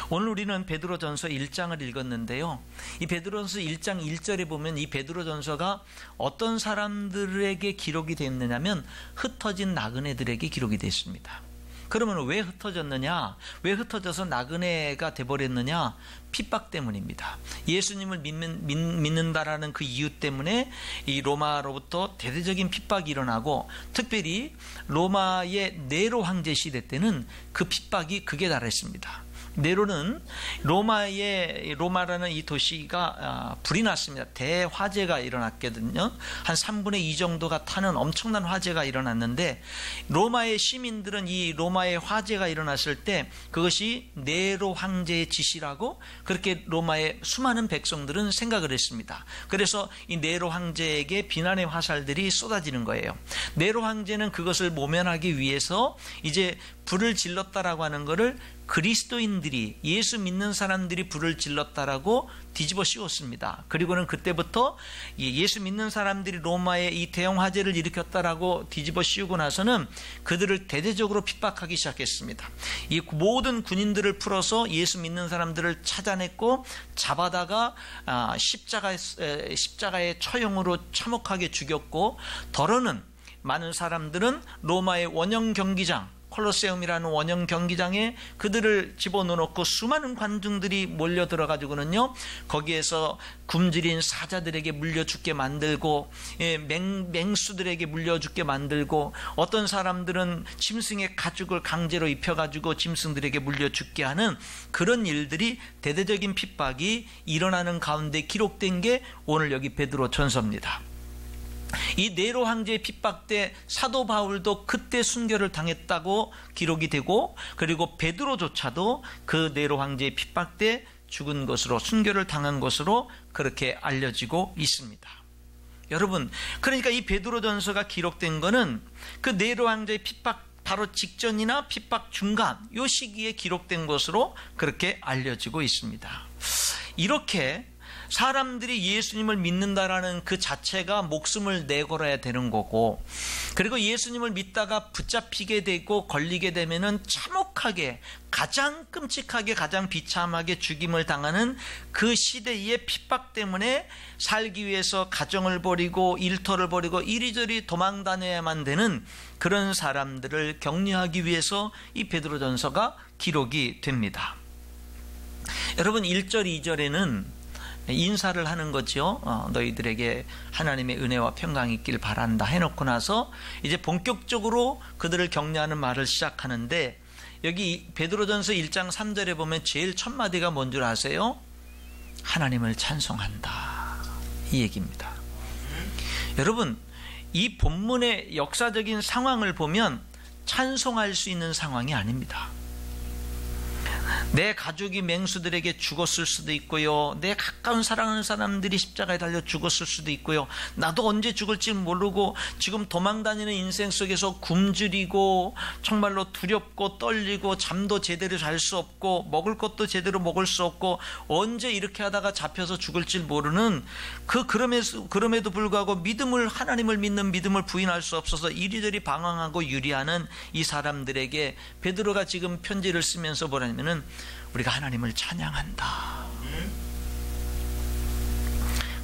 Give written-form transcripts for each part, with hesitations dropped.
오늘 우리는 베드로전서 1장을 읽었는데요. 이 베드로전서 1장 1절에 보면 이 베드로전서가 어떤 사람들에게 기록이 됐느냐면 흩어진 나그네들에게 기록이 됐습니다. 그러면 왜 흩어졌느냐? 왜 흩어져서 나그네가 돼버렸느냐? 핍박 때문입니다. 예수님을 믿는다라는 그 이유 때문에 이 로마로부터 대대적인 핍박이 일어나고, 특별히 로마의 네로 황제 시대 때는 그 핍박이 극에 달했습니다. 네로는 로마라는 이 도시가 불이 났습니다. 대화재가 일어났거든요. 한 3분의 2 정도가 타는 엄청난 화재가 일어났는데, 로마의 시민들은 이 로마의 화재가 일어났을 때 그것이 네로 황제의 지시라고 그렇게 로마의 수많은 백성들은 생각을 했습니다. 그래서 이 네로 황제에게 비난의 화살들이 쏟아지는 거예요. 네로 황제는 그것을 모면하기 위해서 이제 불을 질렀다라고 하는 것을 그리스도인들이, 예수 믿는 사람들이 불을 질렀다라고 뒤집어 씌웠습니다. 그리고는 그때부터 예수 믿는 사람들이 로마에 이 대형 화재를 일으켰다라고 뒤집어 씌우고 나서는 그들을 대대적으로 핍박하기 시작했습니다. 이 모든 군인들을 풀어서 예수 믿는 사람들을 찾아냈고 잡아다가 십자가의 처형으로 참혹하게 죽였고, 더러는 많은 사람들은 로마의 원형 경기장, 콜로세움이라는 원형 경기장에 그들을 집어넣고 수많은 관중들이 몰려 들어가지고는요, 거기에서 굶주린 사자들에게 물려 죽게 만들고, 맹수들에게 물려 죽게 만들고, 어떤 사람들은 짐승의 가죽을 강제로 입혀가지고 짐승들에게 물려 죽게 하는 그런 일들이, 대대적인 핍박이 일어나는 가운데 기록된 게 오늘 여기 베드로 전서입니다. 이 네로 황제의 핍박 때 사도 바울도 그때 순교를 당했다고 기록이 되고, 그리고 베드로조차도 그 네로 황제의 핍박 때 죽은 것으로, 순교를 당한 것으로 그렇게 알려지고 있습니다. 여러분, 그러니까 이 베드로전서가 기록된 거는 그 네로 황제의 핍박 바로 직전이나 핍박 중간 이 시기에 기록된 것으로 그렇게 알려지고 있습니다. 이렇게 사람들이 예수님을 믿는다라는 그 자체가 목숨을 내걸어야 되는 거고, 그리고 예수님을 믿다가 붙잡히게 되고 걸리게 되면은 참혹하게, 가장 끔찍하게, 가장 비참하게 죽임을 당하는 그 시대의 핍박 때문에 살기 위해서 가정을 버리고 일터를 버리고 이리저리 도망 다녀야만 되는 그런 사람들을 격려하기 위해서 이 베드로전서가 기록이 됩니다. 여러분, 1절 2절에는 인사를 하는 거죠. 너희들에게 하나님의 은혜와 평강이 있길 바란다 해놓고 나서 이제 본격적으로 그들을 격려하는 말을 시작하는데, 여기 베드로전서 1장 3절에 보면 제일 첫 마디가 뭔 줄 아세요? 하나님을 찬송한다, 이 얘기입니다. 여러분, 이 본문의 역사적인 상황을 보면 찬송할 수 있는 상황이 아닙니다. 내 가족이 맹수들에게 죽었을 수도 있고요, 내 가까운 사랑하는 사람들이 십자가에 달려 죽었을 수도 있고요, 나도 언제 죽을지 모르고 지금 도망다니는 인생 속에서 굶주리고 정말로 두렵고 떨리고 잠도 제대로 잘 수 없고 먹을 것도 제대로 먹을 수 없고 언제 이렇게 하다가 잡혀서 죽을지 모르는 그럼에도 불구하고 하나님을 믿는 믿음을 부인할 수 없어서 이리저리 방황하고 유리하는 이 사람들에게 베드로가 지금 편지를 쓰면서 뭐라냐면은 우리가 하나님을 찬양한다,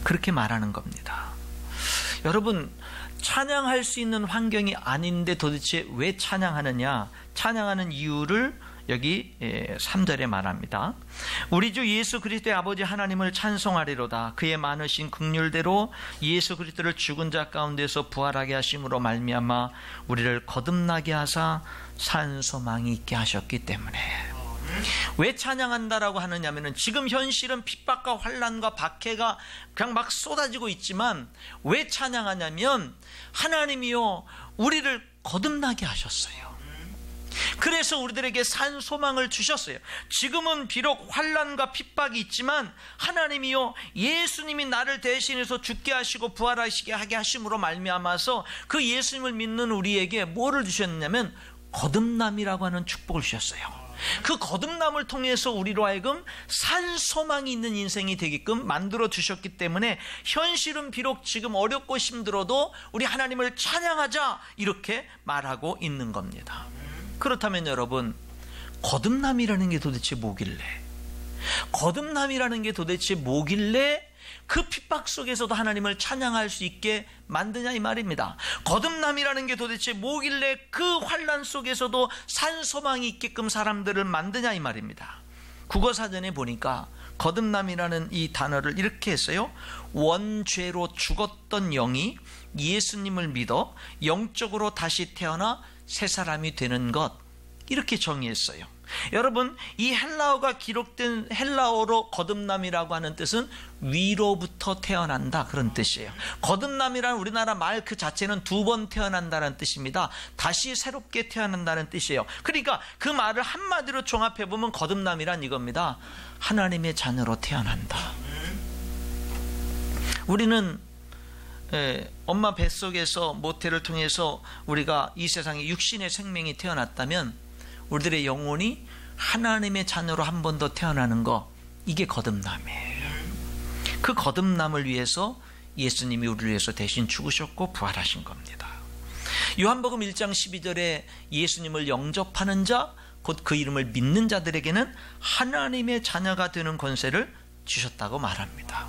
그렇게 말하는 겁니다. 여러분, 찬양할 수 있는 환경이 아닌데 도대체 왜 찬양하느냐? 찬양하는 이유를 여기 3절에 말합니다. 우리 주 예수 그리스도의 아버지 하나님을 찬송하리로다. 그의 많으신 긍휼대로 예수 그리스도를 죽은 자 가운데서 부활하게 하심으로 말미암아 우리를 거듭나게 하사 산 소망이 있게 하셨기 때문에. 왜 찬양한다라고 하느냐면은 지금 현실은 핍박과 환난과 박해가 그냥 막 쏟아지고 있지만 왜 찬양하냐면 하나님이요 우리를 거듭나게 하셨어요. 그래서 우리들에게 산 소망을 주셨어요. 지금은 비록 환난과 핍박이 있지만 하나님이요 예수님이 나를 대신해서 죽게 하시고 부활하시게 하게 하심으로 말미암아서 그 예수님을 믿는 우리에게 뭐를 주셨냐면 거듭남이라고 하는 축복을 주셨어요. 그 거듭남을 통해서 우리로 하여금 산 소망이 있는 인생이 되게끔 만들어 주셨기 때문에 현실은 비록 지금 어렵고 힘들어도 우리 하나님을 찬양하자 이렇게 말하고 있는 겁니다. 그렇다면 여러분, 거듭남이라는 게 도대체 뭐길래? 거듭남이라는 게 도대체 뭐길래 그 핍박 속에서도 하나님을 찬양할 수 있게 만드냐 이 말입니다. 거듭남이라는 게 도대체 뭐길래 그 환난 속에서도 산 소망이 있게끔 사람들을 만드냐 이 말입니다. 국어사전에 보니까 거듭남이라는 이 단어를 이렇게 했어요. 원죄로 죽었던 영이 예수님을 믿어 영적으로 다시 태어나 새 사람이 되는 것, 이렇게 정의했어요. 여러분, 이 헬라어가 기록된 헬라어로 거듭남이라고 하는 뜻은 위로부터 태어난다, 그런 뜻이에요. 거듭남이라는 우리나라 말 그 자체는 2번 태어난다는 뜻입니다. 다시 새롭게 태어난다는 뜻이에요. 그러니까 그 말을 한마디로 종합해보면 거듭남이란 이겁니다. 하나님의 자녀로 태어난다. 우리는 엄마 뱃속에서 모태를 통해서 우리가 이 세상에 육신의 생명이 태어났다면 우리들의 영혼이 하나님의 자녀로 한 번 더 태어나는 거, 이게 거듭남이에요. 그 거듭남을 위해서 예수님이 우리를 위해서 대신 죽으셨고 부활하신 겁니다. 요한복음 1장 12절에 예수님을 영접하는 자, 곧 그 이름을 믿는 자들에게는 하나님의 자녀가 되는 권세를 주셨다고 말합니다.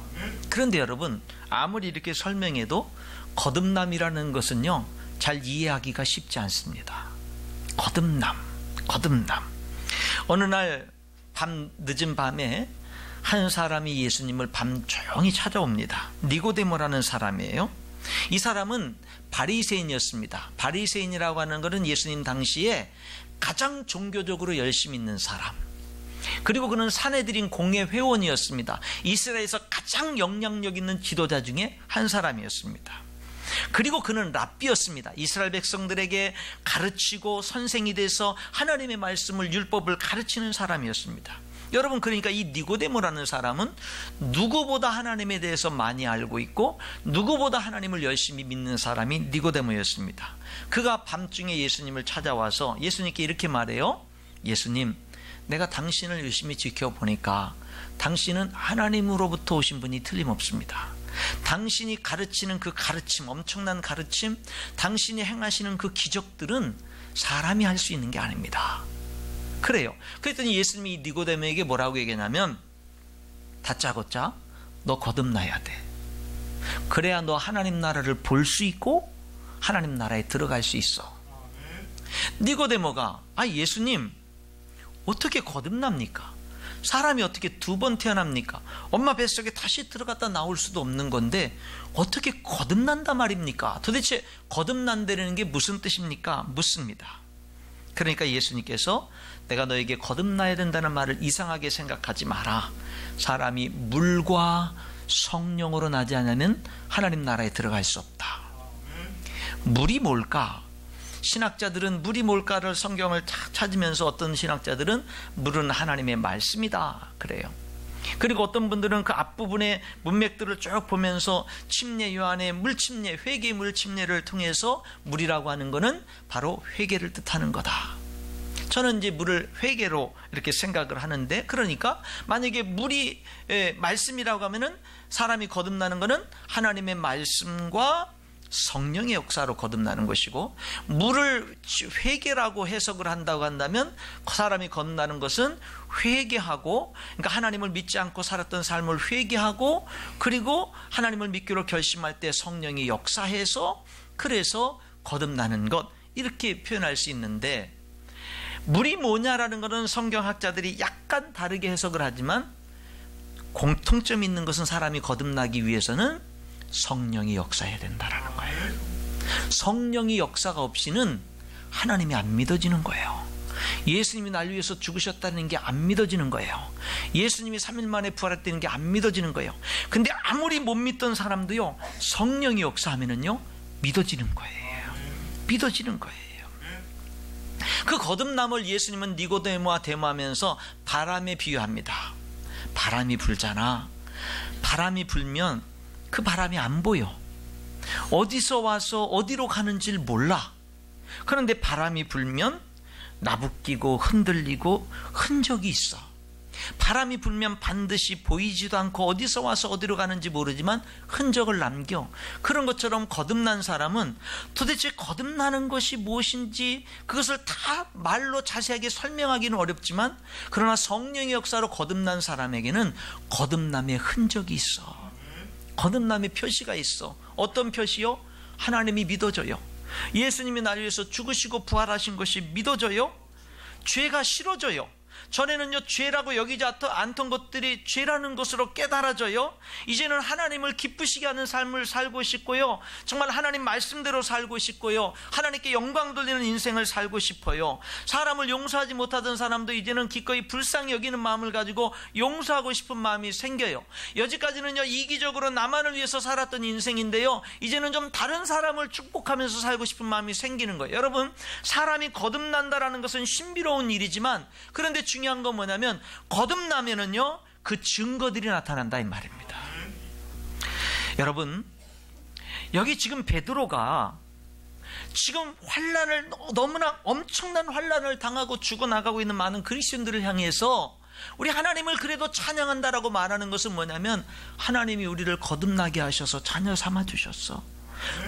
그런데 여러분, 아무리 이렇게 설명해도 거듭남이라는 것은요, 잘 이해하기가 쉽지 않습니다. 거듭남. 어느 날 늦은 밤에 한 사람이 예수님을 밤 조용히 찾아옵니다. 니고데모라는 사람이에요. 이 사람은 바리새인이었습니다. 바리새인이라고 하는 것은 예수님 당시에 가장 종교적으로 열심히 있는 사람, 그리고 그는 산헤드린 공회 회원이었습니다. 이스라엘에서 가장 영향력 있는 지도자 중에 한 사람이었습니다. 그리고 그는 랍비였습니다. 이스라엘 백성들에게 가르치고 선생이 돼서 하나님의 말씀을, 율법을 가르치는 사람이었습니다. 여러분, 그러니까 이 니고데모라는 사람은 누구보다 하나님에 대해서 많이 알고 있고 누구보다 하나님을 열심히 믿는 사람이 니고데모였습니다. 그가 밤중에 예수님을 찾아와서 예수님께 이렇게 말해요. 예수님, 내가 당신을 열심히 지켜보니까 당신은 하나님으로부터 오신 분이 틀림없습니다. 당신이 가르치는 그 가르침, 엄청난 가르침, 당신이 행하시는 그 기적들은 사람이 할 수 있는 게 아닙니다. 그래요. 그랬더니 예수님이 니고데모에게 뭐라고 얘기하냐면, 다짜고짜 너 거듭나야 돼. 그래야 너 하나님 나라를 볼 수 있고 하나님 나라에 들어갈 수 있어. 니고데모가, 예수님, 어떻게 거듭납니까? 사람이 어떻게 2번 태어납니까? 엄마 뱃속에 다시 들어갔다 나올 수도 없는 건데 어떻게 거듭난다 말입니까? 도대체 거듭난다는 게 무슨 뜻입니까? 묻습니다. 그러니까 예수님께서 내가 너에게 거듭나야 된다는 말을 이상하게 생각하지 마라. 사람이 물과 성령으로 나지 않으면 하나님 나라에 들어갈 수 없다. 물이 뭘까? 신학자들은 물이 뭘까를 성경을 찾으면서 어떤 신학자들은 물은 하나님의 말씀이다 그래요. 그리고 어떤 분들은 그 앞부분의 문맥들을 쭉 보면서 침례 요한의 물침례, 회개 물침례를 통해서 물이라고 하는 것은 바로 회개를 뜻하는 거다. 저는 이제 물을 회개로 이렇게 생각을 하는데, 그러니까 만약에 물이 말씀이라고 하면은 사람이 거듭나는 것은 하나님의 말씀과 성령의 역사로 거듭나는 것이고, 물을 회개라고 해석을 한다고 한다면 사람이 거듭나는 것은 회개하고, 그러니까 하나님을 믿지 않고 살았던 삶을 회개하고, 그리고 하나님을 믿기로 결심할 때 성령이 역사해서, 그래서 거듭나는 것, 이렇게 표현할 수 있는데, 물이 뭐냐라는 것은 성경학자들이 약간 다르게 해석을 하지만 공통점이 있는 것은 사람이 거듭나기 위해서는 성령이 역사해야 된다라는 거예요. 성령이 역사가 없이는 하나님이 안 믿어지는 거예요. 예수님이 날 위해서 죽으셨다는 게 안 믿어지는 거예요. 예수님이 3일 만에 부활했다는 게 안 믿어지는 거예요. 근데 아무리 못 믿던 사람도요, 성령이 역사하면은요, 믿어지는 거예요. 믿어지는 거예요. 그 거듭남을 예수님은 니고데모와 대모하면서 바람에 비유합니다. 바람이 불잖아. 바람이 불면 그 바람이 안 보여. 어디서 와서 어디로 가는지를 몰라. 그런데 바람이 불면 나부끼고 흔들리고 흔적이 있어. 바람이 불면 반드시 보이지도 않고 어디서 와서 어디로 가는지 모르지만 흔적을 남겨. 그런 것처럼 거듭난 사람은 도대체 거듭나는 것이 무엇인지 그것을 다 말로 자세하게 설명하기는 어렵지만, 그러나 성령의 역사로 거듭난 사람에게는 거듭남의 흔적이 있어. 거듭남의 표시가 있어. 어떤 표시요? 하나님이 믿어져요. 예수님이 나를 위해서 죽으시고 부활하신 것이 믿어져요. 죄가 싫어져요. 전에는요, 죄라고 여기지 않던 것들이 죄라는 것으로 깨달아져요. 이제는 하나님을 기쁘시게 하는 삶을 살고 싶고요, 정말 하나님 말씀대로 살고 싶고요, 하나님께 영광 돌리는 인생을 살고 싶어요. 사람을 용서하지 못하던 사람도 이제는 기꺼이 불쌍히 여기는 마음을 가지고 용서하고 싶은 마음이 생겨요. 여지까지는요, 이기적으로 나만을 위해서 살았던 인생인데요, 이제는 좀 다른 사람을 축복하면서 살고 싶은 마음이 생기는 거예요. 여러분, 사람이 거듭난다라는 것은 신비로운 일이지만, 그런데 중요한 건 뭐냐면, 거듭나면은요, 그 증거들이 나타난다 이 말입니다. 여러분, 여기 지금 베드로가 지금 환난을, 너무나 엄청난 환난을 당하고 죽어나가고 있는 많은 그리스도인들을 향해서 우리 하나님을 그래도 찬양한다라고 말하는 것은 뭐냐면, 하나님이 우리를 거듭나게 하셔서 자녀 삼아 주셨어.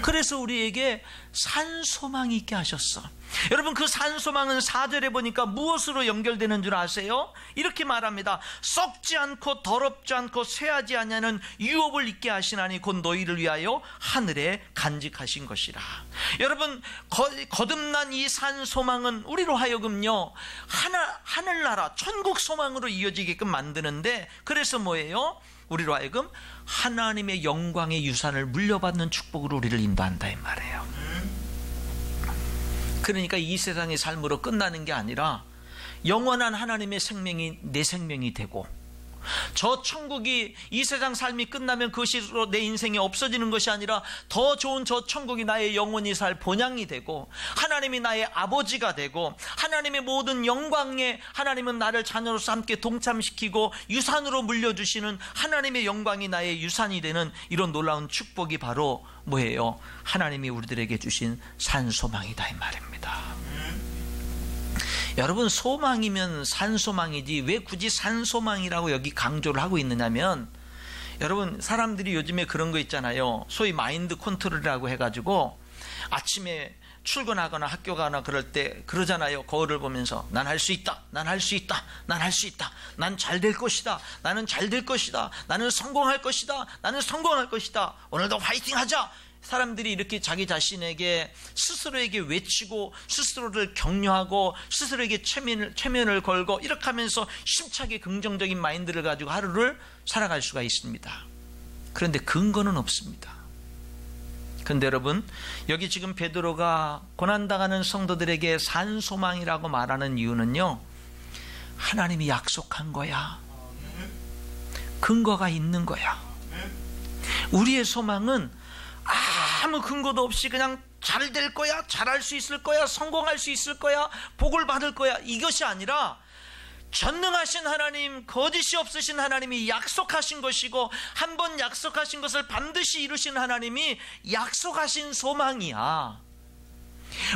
그래서 우리에게 산소망이 있게 하셨어. 여러분, 그 산소망은 4절에 보니까 무엇으로 연결되는 줄 아세요? 이렇게 말합니다. 썩지 않고 더럽지 않고 쇠하지 아니하는 유업을 있게 하시나니 곧 너희를 위하여 하늘에 간직하신 것이라. 여러분, 거듭난 이 산소망은 우리로 하여금요, 하늘나라 천국 소망으로 이어지게끔 만드는데, 그래서 뭐예요? 우리로 하여금 하나님의 영광의 유산을 물려받는 축복으로 우리를 인도한다 이 말이에요. 그러니까 이 세상의 삶으로 끝나는 게 아니라 영원한 하나님의 생명이 내 생명이 되고, 저 천국이 이 세상 삶이 끝나면 그것으로 내 인생이 없어지는 것이 아니라 더 좋은 저 천국이 나의 영원히 살 본향이 되고, 하나님이 나의 아버지가 되고, 하나님의 모든 영광에 하나님은 나를 자녀로서 함께 동참시키고 유산으로 물려주시는 하나님의 영광이 나의 유산이 되는 이런 놀라운 축복이 바로 뭐예요? 하나님이 우리들에게 주신 산소망이다 이 말입니다. 여러분, 소망이면 산소망이지 왜 굳이 산소망이라고 여기 강조를 하고 있느냐면, 여러분, 사람들이 요즘에 그런 거 있잖아요. 소위 마인드 컨트롤이라고 해가지고 아침에 출근하거나 학교 가거나 그럴 때 그러잖아요. 거울을 보면서 난 할 수 있다, 난 할 수 있다, 난 할 수 있다, 난 잘 될 것이다, 나는 잘 될 것이다, 나는 성공할 것이다, 나는 성공할 것이다, 오늘도 화이팅 하자. 사람들이 이렇게 자기 자신에게 스스로에게 외치고 스스로를 격려하고 스스로에게 최면을 걸고 이렇게 하면서 힘차게 긍정적인 마인드를 가지고 하루를 살아갈 수가 있습니다. 그런데 근거는 없습니다. 그런데 여러분, 여기 지금 베드로가 고난당하는 성도들에게 산소망이라고 말하는 이유는요, 하나님이 약속한 거야. 근거가 있는 거야. 우리의 소망은 아무 근거도 없이 그냥 잘 될 거야, 잘할 수 있을 거야, 성공할 수 있을 거야, 복을 받을 거야, 이것이 아니라 전능하신 하나님, 거짓이 없으신 하나님이 약속하신 것이고, 한번 약속하신 것을 반드시 이루신 하나님이 약속하신 소망이야.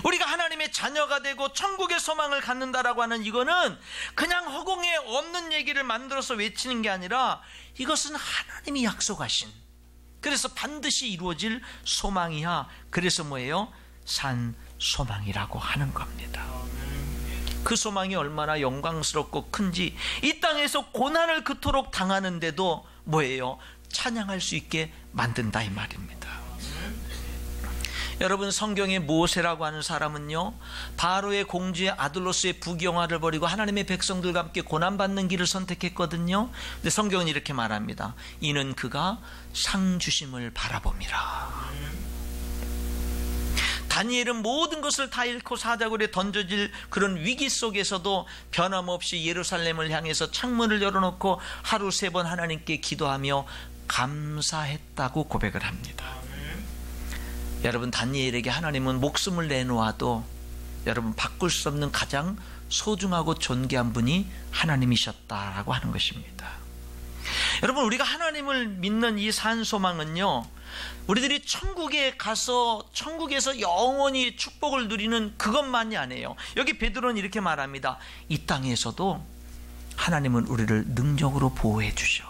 우리가 하나님의 자녀가 되고 천국의 소망을 갖는다라고 하는 이거는 그냥 허공에 없는 얘기를 만들어서 외치는 게 아니라, 이것은 하나님이 약속하신, 그래서 반드시 이루어질 소망이야. 그래서 뭐예요? 산소망이라고 하는 겁니다. 그 소망이 얼마나 영광스럽고 큰지, 이 땅에서 고난을 그토록 당하는데도 뭐예요? 찬양할 수 있게 만든다 이 말입니다. 여러분, 성경의 모세라고 하는 사람은요, 바로의 공주의 아들로서의 부귀영화를 버리고 하나님의 백성들과 함께 고난받는 길을 선택했거든요. 근데 성경은 이렇게 말합니다. 이는 그가 상 주심을 바라봅니다. 다니엘은 모든 것을 다 잃고 사자굴에 던져질 그런 위기 속에서도 변함없이 예루살렘을 향해서 창문을 열어놓고 하루 3번 하나님께 기도하며 감사했다고 고백을 합니다. 여러분, 다니엘에게 하나님은 목숨을 내놓아도 여러분 바꿀 수 없는 가장 소중하고 존귀한 분이 하나님이셨다라고 하는 것입니다. 여러분, 우리가 하나님을 믿는 이 산소망은요, 우리들이 천국에 가서 천국에서 영원히 축복을 누리는 그것만이 아니에요. 여기 베드로는 이렇게 말합니다. 이 땅에서도 하나님은 우리를 능력으로 보호해 주셔.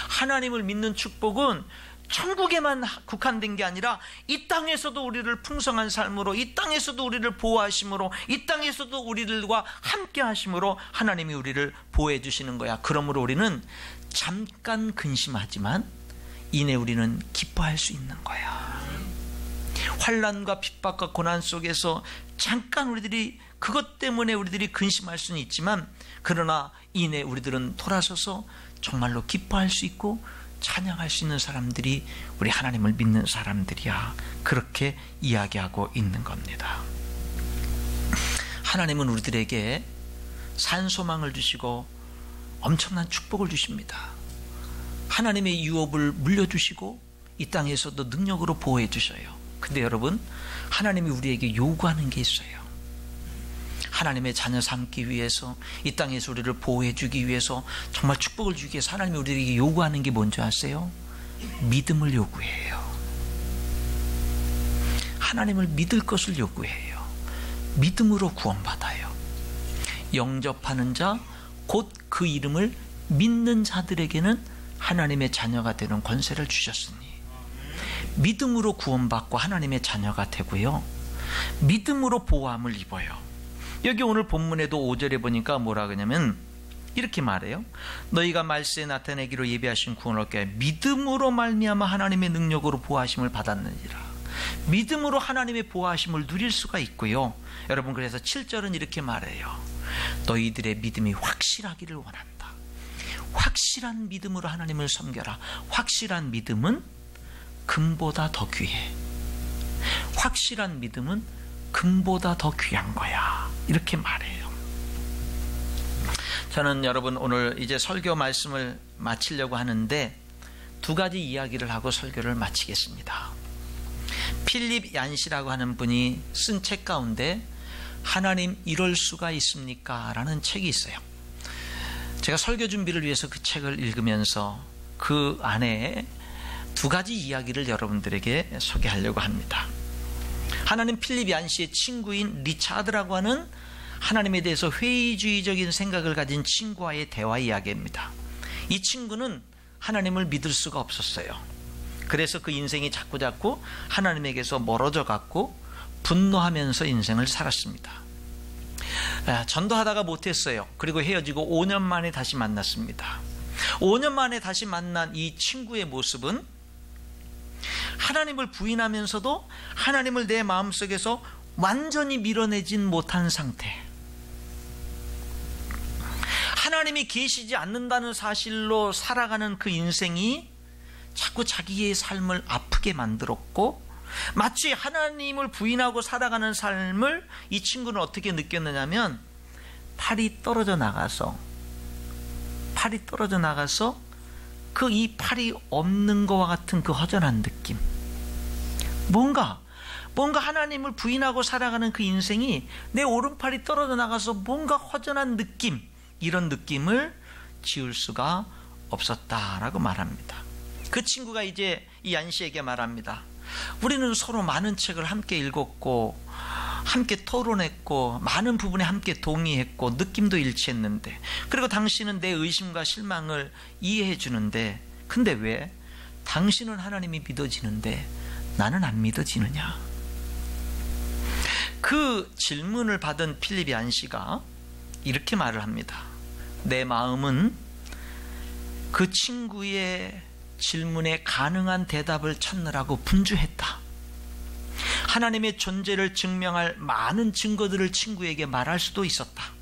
하나님을 믿는 축복은 천국에만 국한된 게 아니라 이 땅에서도 우리를 풍성한 삶으로, 이 땅에서도 우리를 보호하심으로, 이 땅에서도 우리들과 함께 하심으로 하나님이 우리를 보호해 주시는 거야. 그러므로 우리는 잠깐 근심하지만 이내 우리는 기뻐할 수 있는 거야. 환난과 핍박과 고난 속에서 잠깐 우리들이 그것 때문에 우리들이 근심할 수는 있지만, 그러나 이내 우리들은 돌아서서 정말로 기뻐할 수 있고 찬양할 수 있는 사람들이 우리 하나님을 믿는 사람들이야. 그렇게 이야기하고 있는 겁니다. 하나님은 우리들에게 산소망을 주시고 엄청난 축복을 주십니다. 하나님의 유업을 물려주시고 이 땅에서도 능력으로 보호해 주셔요. 근데 여러분, 하나님이 우리에게 요구하는 게 있어요. 하나님의 자녀 삼기 위해서, 이 땅에서 우리를 보호해 주기 위해서, 정말 축복을 주기 위해서 하나님이 우리에게 요구하는 게 뭔지 아세요? 믿음을 요구해요. 하나님을 믿을 것을 요구해요. 믿음으로 구원받아요. 영접하는 자, 곧 그 이름을 믿는 자들에게는 하나님의 자녀가 되는 권세를 주셨으니, 믿음으로 구원받고 하나님의 자녀가 되고요, 믿음으로 보호함을 입어요. 여기 오늘 본문에도 5절에 보니까 뭐라 그러냐면 이렇게 말해요. 너희가 말세에 나타내기로 예비하신 구원을 얻게 믿음으로 말미암아 하나님의 능력으로 보호하심을 받았느니라. 믿음으로 하나님의 보호하심을 누릴 수가 있고요. 여러분, 그래서 7절은 이렇게 말해요. 너희들의 믿음이 확실하기를 원한다. 확실한 믿음으로 하나님을 섬겨라. 확실한 믿음은 금보다 더 귀해. 확실한 믿음은 금보다 더 귀한 거야. 이렇게 말해요. 저는 여러분 오늘 이제 설교 말씀을 마치려고 하는데 두 가지 이야기를 하고 설교를 마치겠습니다. 필립 얀시라고 하는 분이 쓴 책 가운데 하나님 이럴 수가 있습니까? 라는 책이 있어요. 제가 설교 준비를 위해서 그 책을 읽으면서 그 안에 두 가지 이야기를 여러분들에게 소개하려고 합니다. 하나는 필립 얀시의 친구인 리차드라고 하는 하나님에 대해서 회의주의적인 생각을 가진 친구와의 대화 이야기입니다. 이 친구는 하나님을 믿을 수가 없었어요. 그래서 그 인생이 자꾸자꾸 하나님에게서 멀어져 갔고 분노하면서 인생을 살았습니다. 전도하다가 못했어요. 그리고 헤어지고 5년 만에 다시 만났습니다. 5년 만에 다시 만난 이 친구의 모습은 하나님을 부인하면서도 하나님을 내 마음속에서 완전히 밀어내진 못한 상태, 하나님이 계시지 않는다는 사실로 살아가는 그 인생이 자꾸 자기의 삶을 아프게 만들었고, 마치 하나님을 부인하고 살아가는 삶을 이 친구는 어떻게 느꼈느냐면 팔이 떨어져 나가서 그 이 팔이 없는 것과 같은 그 허전한 느낌, 뭔가 하나님을 부인하고 살아가는 그 인생이 내 오른팔이 떨어져 나가서 뭔가 허전한 느낌, 이런 느낌을 지울 수가 없었다라고 말합니다. 그 친구가 이제 이 얀시에게 말합니다. 우리는 서로 많은 책을 함께 읽었고 함께 토론했고 많은 부분에 함께 동의했고 느낌도 일치했는데, 그리고 당신은 내 의심과 실망을 이해해 주는데, 근데 왜 당신은 하나님이 믿어지는데 나는 안 믿어지느냐? 그 질문을 받은 필립 얀시가 이렇게 말을 합니다. 내 마음은 그 친구의 질문에 가능한 대답을 찾느라고 분주했다. 하나님의 존재를 증명할 많은 증거들을 친구에게 말할 수도 있었다.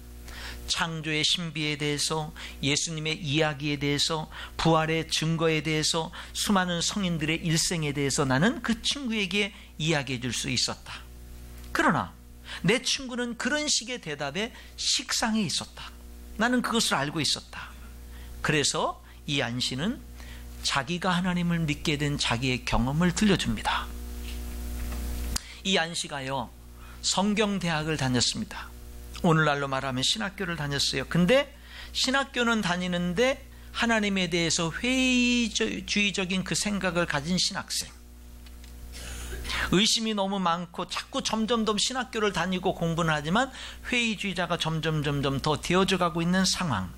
창조의 신비에 대해서, 예수님의 이야기에 대해서, 부활의 증거에 대해서, 수많은 성인들의 일생에 대해서 나는 그 친구에게 이야기해 줄 수 있었다. 그러나 내 친구는 그런 식의 대답에 식상해 있었다. 나는 그것을 알고 있었다. 그래서 이 얀시는 자기가 하나님을 믿게 된 자기의 경험을 들려줍니다. 이 얀시가요, 성경대학을 다녔습니다. 오늘날로 말하면 신학교를 다녔어요. 근데 신학교는 다니는데 하나님에 대해서 회의주의적인 그 생각을 가진 신학생, 의심이 너무 많고 자꾸 점점 더 신학교를 다니고 공부는 하지만 회의주의자가 점점 더 되어져 가고 있는 상황.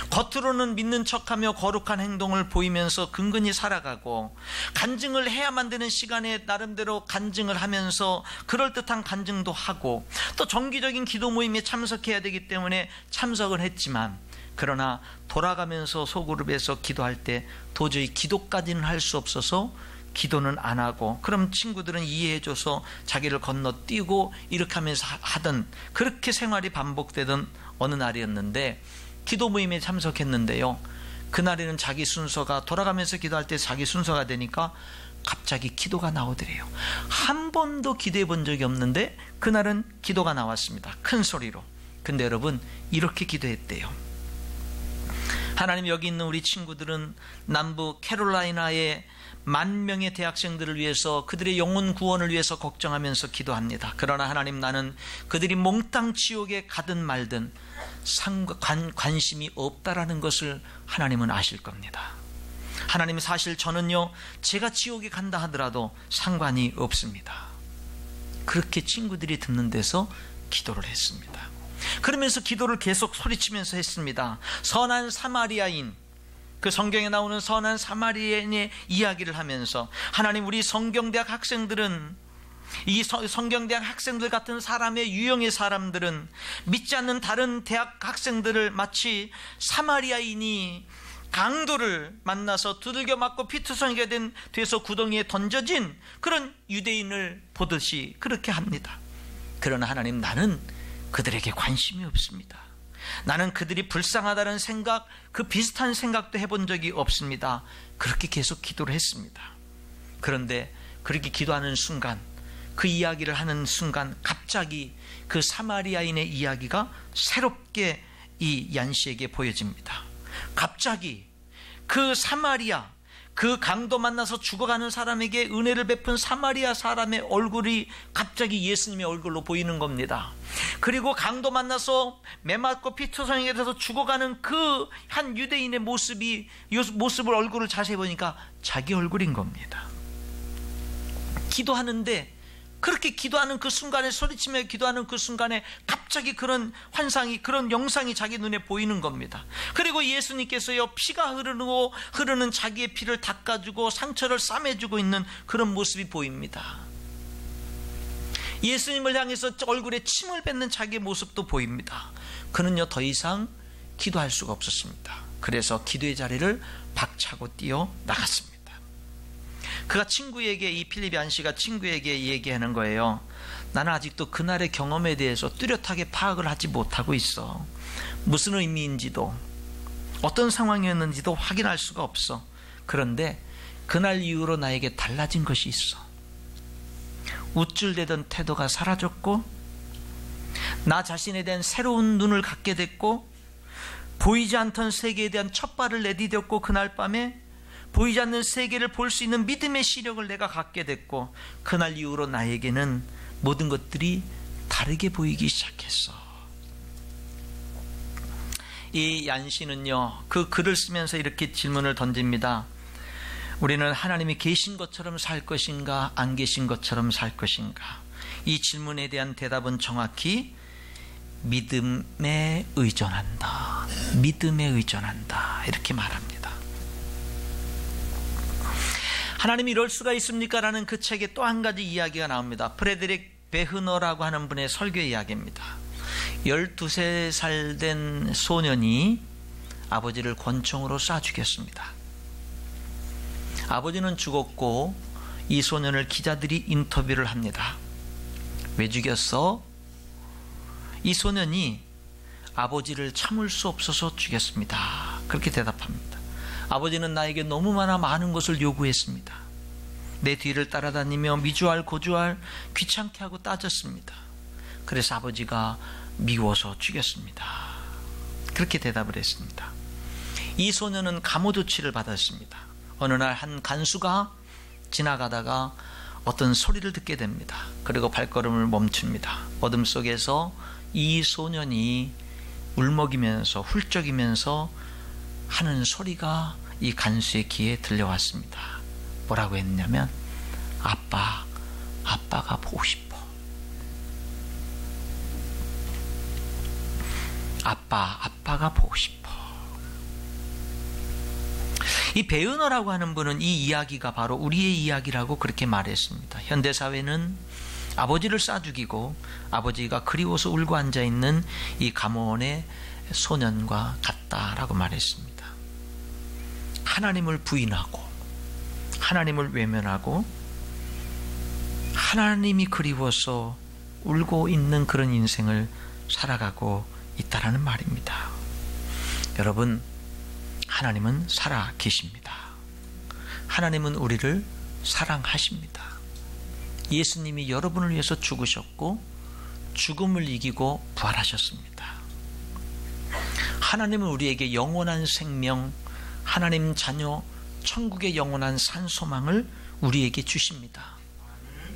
겉으로는 믿는 척하며 거룩한 행동을 보이면서 근근히 살아가고, 간증을 해야만 되는 시간에 나름대로 간증을 하면서 그럴듯한 간증도 하고, 또 정기적인 기도 모임에 참석해야 되기 때문에 참석을 했지만, 그러나 돌아가면서 소그룹에서 기도할 때 도저히 기도까지는 할 수 없어서 기도는 안 하고, 그럼 친구들은 이해해줘서 자기를 건너뛰고 이렇게 하면서 하던, 그렇게 생활이 반복되던 어느 날이었는데, 기도 모임에 참석했는데요, 그날에는 자기 순서가, 돌아가면서 기도할 때 자기 순서가 되니까 갑자기 기도가 나오더래요. 한 번도 기도해 본 적이 없는데 그날은 기도가 나왔습니다. 큰 소리로. 근데 여러분, 이렇게 기도했대요. 하나님, 여기 있는 우리 친구들은 남부 캐롤라이나의 10,000명의 대학생들을 위해서, 그들의 영혼 구원을 위해서 걱정하면서 기도합니다. 그러나 하나님, 나는 그들이 몽땅 지옥에 가든 말든 관심이 없다라는 것을 하나님은 아실 겁니다. 하나님, 사실 저는요, 제가 지옥에 간다 하더라도 상관이 없습니다. 그렇게 친구들이 듣는 데서 기도를 했습니다. 그러면서 기도를 계속 소리치면서 했습니다. 선한 사마리아인, 그 성경에 나오는 선한 사마리아인의 이야기를 하면서, 하나님, 우리 성경대학 학생들은, 이 성경대학 학생들 같은 사람의 유형의 사람들은 믿지 않는 다른 대학 학생들을 마치 사마리아인이 강도를 만나서 두들겨 맞고 피투성이가 돼서 구덩이에 던져진 그런 유대인을 보듯이 그렇게 합니다. 그러나 하나님, 나는 그들에게 관심이 없습니다. 나는 그들이 불쌍하다는 생각, 그 비슷한 생각도 해본 적이 없습니다. 그렇게 계속 기도를 했습니다. 그런데 그렇게 기도하는 순간, 그 이야기를 하는 순간 갑자기 그 사마리아인의 이야기가 새롭게 이 얀 씨에게 보여집니다. 갑자기 그 사마리아, 그 강도 만나서 죽어가는 사람에게 은혜를 베푼 사마리아 사람의 얼굴이 갑자기 예수님의 얼굴로 보이는 겁니다. 그리고 강도 만나서 매맞고 피투성이게 돼서 죽어가는 그 한 유대인의 모습을, 얼굴을 자세히 보니까 자기 얼굴인 겁니다. 기도하는데, 그렇게 기도하는 그 순간에, 소리치며 기도하는 그 순간에 갑자기 그런 환상이, 그런 영상이 자기 눈에 보이는 겁니다. 그리고 예수님께서요, 피가 흐르는 자기의 피를 닦아주고 상처를 싸매주고 있는 그런 모습이 보입니다. 예수님을 향해서 얼굴에 침을 뱉는 자기의 모습도 보입니다. 그는요, 더 이상 기도할 수가 없었습니다. 그래서 기도의 자리를 박차고 뛰어 나갔습니다. 그가 친구에게, 이 필립 얀 씨가 친구에게 얘기하는 거예요. 나는 아직도 그날의 경험에 대해서 뚜렷하게 파악을 하지 못하고 있어. 무슨 의미인지도, 어떤 상황이었는지도 확인할 수가 없어. 그런데 그날 이후로 나에게 달라진 것이 있어. 우쭐대던 태도가 사라졌고, 나 자신에 대한 새로운 눈을 갖게 됐고, 보이지 않던 세계에 대한 첫발을 내디뎠고, 그날 밤에 보이지 않는 세계를 볼 수 있는 믿음의 시력을 내가 갖게 됐고, 그날 이후로 나에게는 모든 것들이 다르게 보이기 시작했어. 이 얀 씨는요, 그 글을 쓰면서 이렇게 질문을 던집니다. 우리는 하나님이 계신 것처럼 살 것인가, 안 계신 것처럼 살 것인가? 이 질문에 대한 대답은 정확히 믿음에 의존한다. 믿음에 의존한다. 이렇게 말합니다. 하나님이 이럴 수가 있습니까? 라는 그 책에 또 한 가지 이야기가 나옵니다. 프레드릭 베흐너라고 하는 분의 설교 이야기입니다. 12살 된 소년이 아버지를 권총으로 쏴 죽였습니다. 아버지는 죽었고 이 소년을 기자들이 인터뷰를 합니다. 왜 죽였어? 이 소년이 아버지를 참을 수 없어서 죽였습니다. 그렇게 대답합니다. 아버지는 나에게 너무 많은 것을 요구했습니다. 내 뒤를 따라다니며 미주알 고주알 귀찮게 하고 따졌습니다. 그래서 아버지가 미워서 죽였습니다. 그렇게 대답을 했습니다. 이 소년은 감호 조치를 받았습니다. 어느 날 한 간수가 지나가다가 어떤 소리를 듣게 됩니다. 그리고 발걸음을 멈춥니다. 어둠 속에서 이 소년이 울먹이면서 훌쩍이면서 하는 소리가 이 간수의 귀에 들려왔습니다. 뭐라고 했냐면, 아빠, 아빠가 보고 싶어. 아빠가 보고 싶어. 이 베으너라고 하는 분은 이 이야기가 바로 우리의 이야기라고 그렇게 말했습니다. 현대사회는 아버지를 쏴 죽이고 아버지가 그리워서 울고 앉아있는 이 가문의 소년과 같다라고 말했습니다. 하나님을 부인하고 하나님을 외면하고 하나님이 그리워서 울고 있는 그런 인생을 살아가고 있다라는 말입니다. 여러분, 하나님은 살아 계십니다. 하나님은 우리를 사랑하십니다. 예수님이 여러분을 위해서 죽으셨고 죽음을 이기고 부활하셨습니다. 하나님은 우리에게 영원한 생명, 하나님 자녀, 천국의 영원한 산소망을 우리에게 주십니다.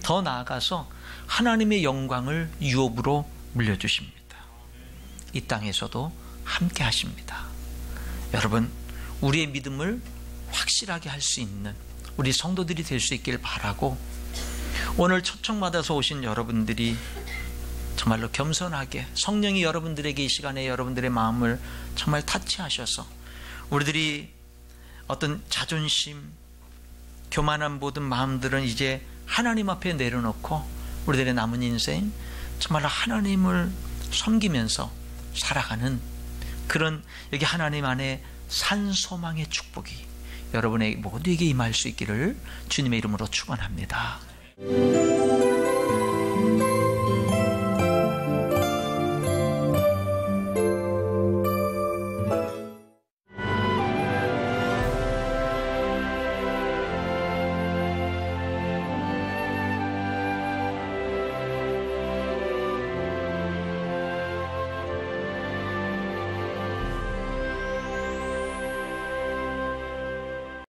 더 나아가서 하나님의 영광을 유업으로 물려주십니다. 이 땅에서도 함께 하십니다. 여러분, 우리의 믿음을 확실하게 할 수 있는 우리 성도들이 될 수 있길 바라고, 오늘 초청받아서 오신 여러분들이 정말로 겸손하게 성령이 여러분들에게 이 시간에 여러분들의 마음을 정말 타치하셔서 우리들이 어떤 자존심, 교만한 모든 마음들은 이제 하나님 앞에 내려놓고 우리들의 남은 인생 정말로 하나님을 섬기면서 살아가는 그런 여기 하나님 안에 산소망의 축복이 여러분의 모두에게 임할 수 있기를 주님의 이름으로 축원합니다.